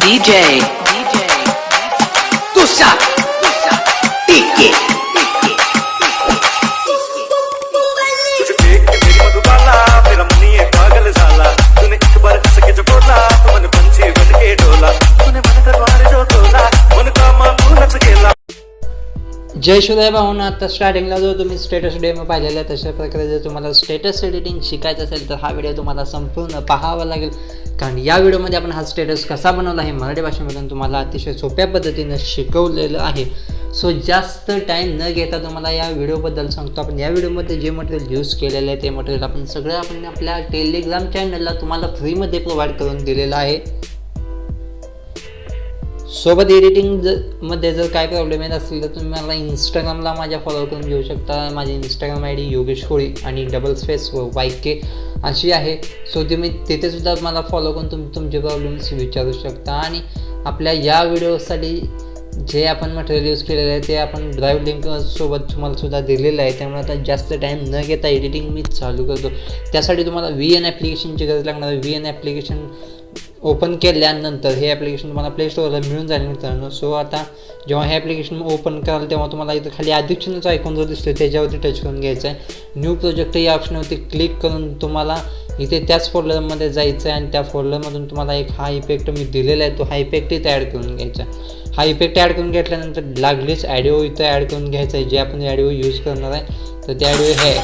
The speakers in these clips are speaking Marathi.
DJ Tusa Tiki तुझे देख के मेरी मधुबाला मेरा मन ये पागल झाला तूने एक बार हंस के जो बोला तो मन पंछी बन के डोला तूने मन का द्वार जो तोला मन का मानूनच गेला. जय शिवराय भाऊंनो, आता स्टार्टिंगला जो तुम्ही स्टेटस डेमो पाहिलेला आहे तशा प्रकारे जर तुम्हाला स्टेटस एडिटिंग शिकायचं असेल तर हा व्हिडिओ तुम्हाला संपूर्ण पाहावा लागेल. कारण या व्हिडिओमध्ये आपण हा स्टेटस कसा बनवला आहे मराठी भाषेमधून तुम्हाला अतिशय सोप्या पद्धतीनं शिकवलेलं आहे. सो जास्त टाईम न घेता तुम्हाला या व्हिडिओबद्दल सांगतो. आपण या व्हिडिओमध्ये जे मटेरियल यूज केलेलं आहे ते मटेरियल आपण आपल्या टेलिग्राम चॅनलला तुम्हाला फ्रीमध्ये प्रोव्हाइड करून दिलेलं आहे. सोबत एडिटिंग मध्ये जर काय प्रॉब्लेम येत असेल तर तुम्ही मला इंस्टाग्रामला माझ्या फॉलो करून घेऊ शकता. माझी इंस्टाग्राम ID योगेश कोळी आणि _YK अशी आहे. सो तुम्ही तिथेसुद्धा मला फॉलो करून तुम्ही तुमचे प्रॉब्लेम्स विचारू शकता. आणि आपल्या या व्हिडिओसाठी जे आपण मटेरियल यूज केलेलं आहे ते आपण ड्राईव्ह लिंक सोबत तुम्हाला सुद्धा दिलेलं आहे. त्यामुळे आता जास्त टाईम न घेता एडिटिंग मी चालू करतो. त्यासाठी तुम्हाला VN ॲप्लिकेशनची गरज लागणार आहे. VN ॲप्लिकेशन ओपन केल्यानंतर हे ॲप्लिकेशन तुम्हाला प्ले स्टोअरला मिळून जाईल मित्रांनो. सो आता जेव्हा हे ॲप्लिकेशन ओपन कराल तेव्हा तुम्हाला इथं खाली अधिकचिन्हाचा आयकॉन जो दिसतो त्याच्यावरती टच करून घ्यायचं आहे. न्यू प्रोजेक्ट या ऑप्शनवरती क्लिक करून तुम्हाला इथे त्याच फोल्डरमध्ये जायचं आहे आणि त्या फोल्डरमधून तुम्हाला एक हा इफेक्ट मी दिलेला आहे तो हा इफेक्ट इथे ॲड करून घ्यायचा आहे. हा इफेक्ट ॲड करून घेतल्यानंतर लागलीच ॲडिओ इथं ॲड करून घ्यायचा आहे. जे आपण ॲडिओ यूज करणार आहे तर ते ॲडिओ हे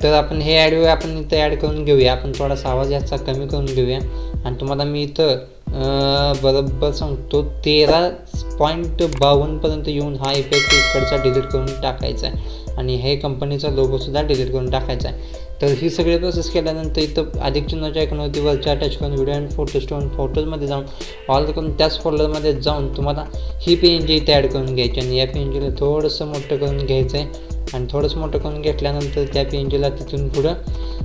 तर आपण हे ॲडिओ आपण इथं ॲड करून घेऊया. आपण थोडासा आवाज याचा कमी करून घेऊया आणि तुम्हाला मी इथं बरोबर सांगतो 13.52 पर्यंत येऊन हा इफेक्ट इकडचा डिलीट करून टाकायचा आहे आणि हे कंपनीचा लोगोसुद्धा डिलीट करून टाकायचा आहे. तर ही सगळी प्रोसेस केल्यानंतर इथं अधिक चिन्हाच्या आयकॉनवरती वरच्या टच करून व्हिडिओ अँड फोटोजमध्ये जाऊन ऑल करून त्याच फोल्डरमध्ये जाऊन तुम्हाला ही PNG इथे ॲड करून घ्यायची आणि या PNGला थोडंसं मोठं करून घ्यायचं आहे. आणि थोडंसं मोठं करून घेतल्यानंतर त्या PNGला तिथून पुढं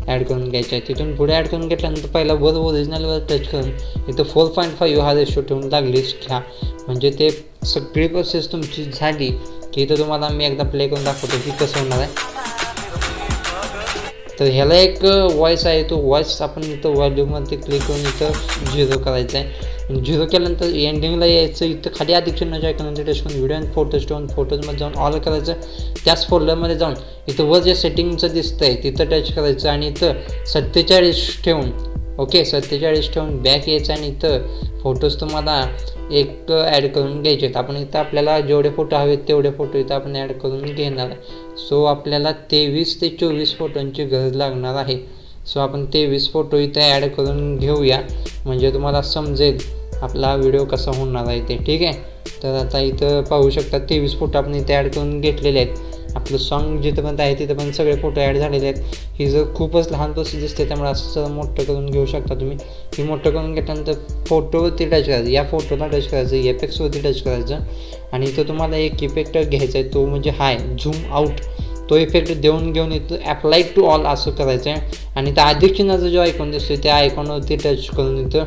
ॲड करून घ्यायचं आहे. तिथून पुढे ॲड करून घेतल्यानंतर पहिला ओरिजिनलवर टच करून इथं 4.5 हा रेशो ठेवून लागलीच घ्या. म्हणजे ते सगळी प्रोसेस तुमची झाली की इथं तुम्हाला मी एकदा प्ले करून दाखवतो की कसं होणार आहे. तर ह्याला एक वॉईस आहे तो वॉईस आपण इथं व्हॉल्यूमवरती क्लिक करून इथं 0 करायचं आहे. 0 केल्यानंतर एंडिंगला यायचं. इथं खाली अधिक चिन्हाच्या आयकॉनवरती टच करून व्हिडिओ अँड फोटोजमध्ये जाऊन ऑल करायचं. त्याच फोल्डरमध्ये जाऊन इथं वर जे सेटिंगचं दिसतं आहे तिथं टच करायचं आणि इथं 47 ठेवून 47 ठेवून बॅक यायचं आणि इथं फोटोज तुम्हाला एक ॲड करून घ्यायचे आहेत. आपण इथं आपल्याला जेवढे फोटो हवेत तेवढे फोटो इथं आपण ॲड करून घेणार आहे. सो आपल्याला 23 ते 24 फोटोंची गरज लागणार आहे. सो आपण 23 फोटो इथं ॲड करून घेऊया म्हणजे तुम्हाला समजेल आपला व्हिडिओ कसा होणार आहे ते. ठीक आहे. तर आता इथं पाहू शकता 23 फोटो आपण इथे ॲड करून घेतलेले आहेत. आपलं सॉन्ग जिथंपर्यंत आहे तिथं पण सगळे फोटो ॲड झालेले आहेत. ही जर खूपच लहान प्रोसेस दिसते त्यामुळे असं मोठं करून घेऊ शकता तुम्ही. ही मोठं करून घेतल्यानंतर फोटोवरती टच करायचं. या फोटोला टच करायचं. इफेक्ट्सवरती टच करायचं आणि इथं तुम्हाला एक इफेक्ट घ्यायचा आहे तो म्हणजे हाय झूम आउट. तो इफेक्ट घेऊन इथं अप्लाय टू ऑल असं करायचं आहे आणि त्या अधिक चिन्हाचा जो आयकॉन दिसतोय त्या आयकॉनवरती टच करून इथं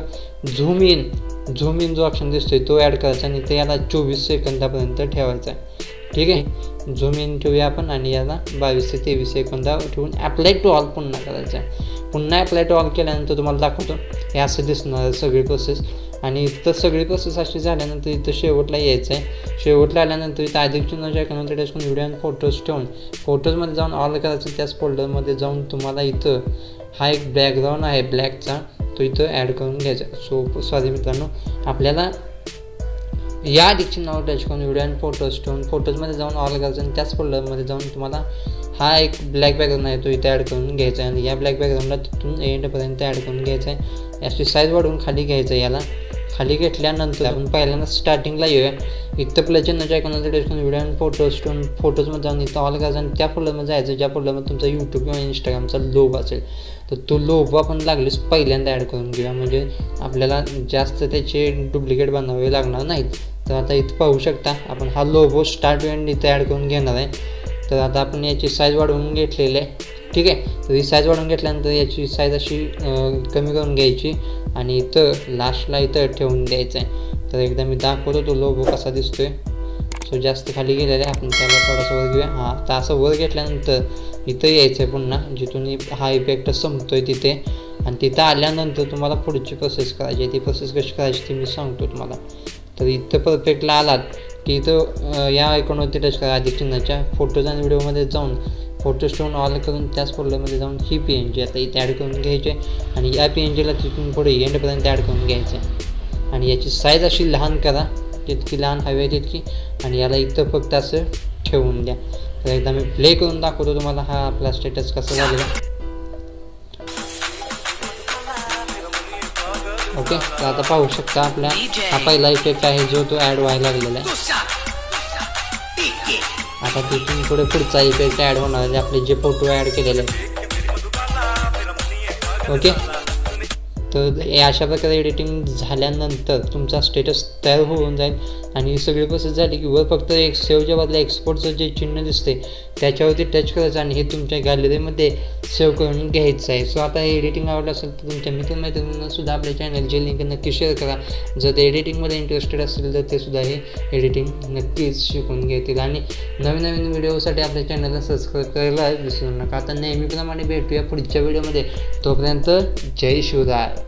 झूम इन जो ऑप्शन दिसतोय तो ॲड करायचा आणि इथं याला 24 सेकंदापर्यंत ठेवायचा आहे. ठीक आहे. झूम इन ठेवूया आपण आणि याला 22 ते 23 सेकंदा ठेवून अप्लाय टू ऑल पुन्हा करायचं आहे. पुन्हा अप्लाय टू ऑल केल्यानंतर तुम्हाला दाखवतो हे असं दिसणार सगळी प्रोसेस. आणि इथं सगळी प्रोसेस अशी झाल्यानंतर इथं शेवटला यायचं आहे. शेवटला आल्यानंतर इथं अधिक चिन्हाच्या आयकॉनवरती टच करून व्हिडिओ आणि फोटोज ठेवून फोटोजमध्ये जाऊन ऑल करायचं. त्याच फोल्डरमध्ये जाऊन तुम्हाला इथं हा एक बॅकग्राऊंड आहे ब्लॅकचा तो इथं ॲड करून घ्यायचा. सॉरी मित्रांनो, आपल्याला या अधिक चिन्हावर टच करून व्हिडिओ आणि फोटोज ठेवून फोटोजमध्ये जाऊन ऑल करायचं आणि त्याच फोल्डरमध्ये जाऊन तुम्हाला हा एक ब्लॅक बॅकग्राऊंड आहे तो इथे ॲड करून घ्यायचा आहे. आणि या ब्लॅक बॅकग्राऊंडला तिथून एंडपर्यंत ॲड करून घ्यायचं आहे. याची साईज वाढवून खाली घ्यायचं आहे. याला खाली घेतल्यानंतर आपण पहिल्यांदा स्टार्टिंगला येऊया. इथं प्लस चिन्हाच्या आयकॉनवरती टच करून व्हिडिओ आणि फोटोज ठेवून फोटोजमध्ये जाऊन इथं ऑल करायचं आणि त्या फोल्डरमध्ये जायचं ज्या फोल्डरमध्ये तुमचा यूट्यूब किंवा इंस्टाग्रामचा लोगो असेल. तर तो लोगो आपण लागलीच पहिल्यांदा ॲड करून घेऊया म्हणजे आपल्याला जास्त त्याचे डुप्लिकेट बनवावे लागणार नाहीत. तर आता इथं पाहू शकता आपण हा लोगो स्टार्ट एंड इथं ॲड करून घेणार आहे. तर आता आपण याची साईज वाढवून घेतलेली आहे. ठीक आहे. तर ही साईज वाढवून घेतल्यानंतर याची साईज अशी कमी करून घ्यायची आणि इथं लास्टला इथं ठेवून द्यायचं आहे. तर एकदा मी दाखवतो तो लोगो कसा दिसतोय. सो जास्त खाली गेलेला आहे आपण त्याला थोडासा वर घेऊया. हां, तर असं वर घेतल्यानंतर इथं यायचं आहे पुन्हा जिथून हा इफेक्ट संपतोय तिथे आणि तिथं आल्यानंतर तुम्हाला पुढची प्रोसेस करायची आहे. ती प्रोसेस कशी करायची ती मी सांगतो तुम्हाला. तर इथं परफेक्टला आलात की इथं या आयकॉनवरती टच करा अधिक चिन्हाच्या. फोटोज आणि व्हिडिओमध्ये जाऊन फोटो स्टोन ऑल करून त्याच फोल्डरमध्ये जाऊन ही PNG आता इथे ॲड करून घ्यायची आहे आणि या PNGला तिथून पुढे एंडपर्यंत ॲड करून घ्यायचं आहे. आणि याची साईज अशी लहान करा, जितकी लहान हवी आहे तितकी. आणि याला इथं फक्त असं ठेवून द्या. तर एकदा मी प्ले करून दाखवतो तुम्हाला हा आपला स्टेटस कसा झालेला. ओके, तर आता पाहू शकता आपला हा पहिला इफेक्ट आहे जो तो ॲड व्हायला लागलेला आहे. आता तिथून पुढे पुढचा इफेक्ट ॲड होणार आहे आपले जे फोटो ॲड केलेले आहेत. ओके, तर हे अशा प्रकारे एडिटिंग झाल्यानंतर तुमचा स्टेटस तयार होऊन जाईल. आणि ही सगळी प्रोसेस झाली की वर फक्त एक सेव्हच्या बदला एक्सपोर्टचं जे चिन्ह दिसते त्याच्यावरती टच करायचं आणि हे तुमच्या गॅलरीमध्ये सेव्ह करून घ्यायचं आहे. सो आता हे एडिटिंग आवडलं असेल तर तुमच्या मित्रमैत्रिणींना सुद्धा आपल्या चॅनलची लिंक नक्की शेअर करा. जर ते एडिटिंगमध्ये इंटरेस्टेड असेल तर ते सुद्धा हे एडिटिंग नक्कीच शिकून घेतील. आणि नवीन व्हिडिओसाठी आपल्या चॅनलला सबस्क्राईब करायला विसरू नका. आता नेहमीप्रमाणे भेटूया पुढच्या व्हिडिओमध्ये. तोपर्यंत जय शिवराय.